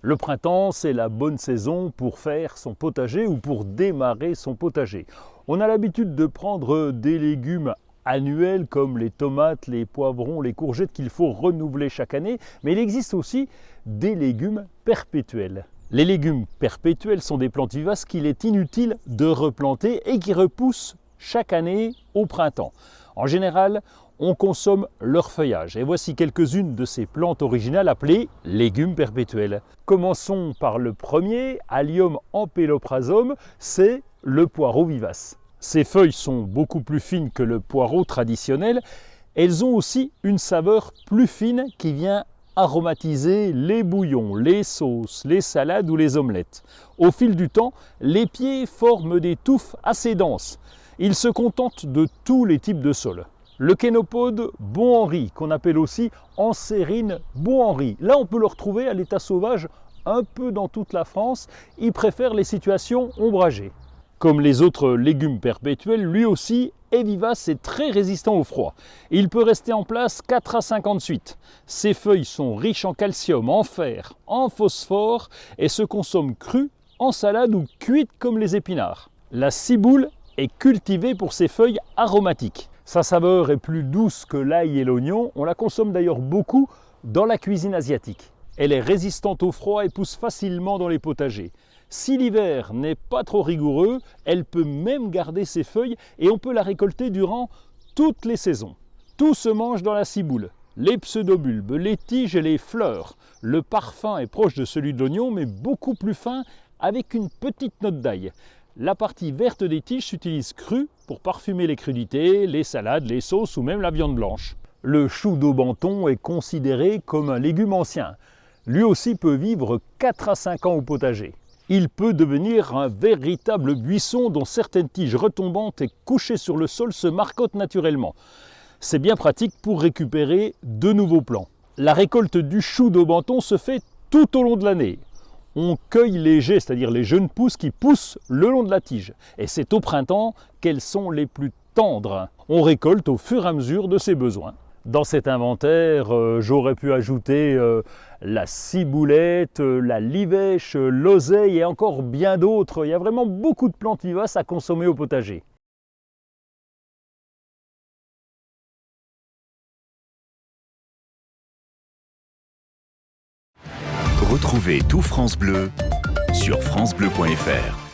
Le printemps, c'est la bonne saison pour faire son potager ou pour démarrer son potager. On a l'habitude de prendre des légumes annuels comme les tomates, les poivrons, les courgettes qu'il faut renouveler chaque année, mais il existe aussi des légumes perpétuels. Les légumes perpétuels sont des plantes vivaces qu'il est inutile de replanter et qui repoussent chaque année au printemps. En général, on consomme leur feuillage. Et voici quelques-unes de ces plantes originales appelées légumes perpétuels. Commençons par le premier, Allium ampelophrasum, c'est le poireau vivace. Ses feuilles sont beaucoup plus fines que le poireau traditionnel. Elles ont aussi une saveur plus fine qui vient aromatiser les bouillons, les sauces, les salades ou les omelettes. Au fil du temps, les pieds forment des touffes assez denses. Ils se contentent de tous les types de sols. Le kénopode Bon-Henri, qu'on appelle aussi Ansérine Bon-Henri. Là, on peut le retrouver à l'état sauvage un peu dans toute la France. Il préfère les situations ombragées. Comme les autres légumes perpétuels, lui aussi est vivace et très résistant au froid. Il peut rester en place 4 à 5 ans de suite. Ses feuilles sont riches en calcium, en fer, en phosphore et se consomment crues, en salade ou cuites comme les épinards. La ciboule est cultivée pour ses feuilles aromatiques. Sa saveur est plus douce que l'ail et l'oignon. On la consomme d'ailleurs beaucoup dans la cuisine asiatique. Elle est résistante au froid et pousse facilement dans les potagers. Si l'hiver n'est pas trop rigoureux, elle peut même garder ses feuilles et on peut la récolter durant toutes les saisons. Tout se mange dans la ciboule. Les pseudobulbes, les tiges et les fleurs. Le parfum est proche de celui de l'oignon mais beaucoup plus fin avec une petite note d'ail. La partie verte des tiges s'utilise crue pour parfumer les crudités, les salades, les sauces ou même la viande blanche. Le chou d'Aubenton est considéré comme un légume ancien. Lui aussi peut vivre 4 à 5 ans au potager. Il peut devenir un véritable buisson dont certaines tiges retombantes et couchées sur le sol se marcotent naturellement. C'est bien pratique pour récupérer de nouveaux plants. La récolte du chou d'Aubenton se fait tout au long de l'année. On cueille les jets, c'est-à-dire les jeunes pousses qui poussent le long de la tige. Et c'est au printemps qu'elles sont les plus tendres. On récolte au fur et à mesure de ses besoins. Dans cet inventaire, j'aurais pu ajouter la ciboulette, la livèche, l'oseille et encore bien d'autres. Il y a vraiment beaucoup de plantes vivaces à consommer au potager. Retrouvez tout France Bleu sur francebleu.fr.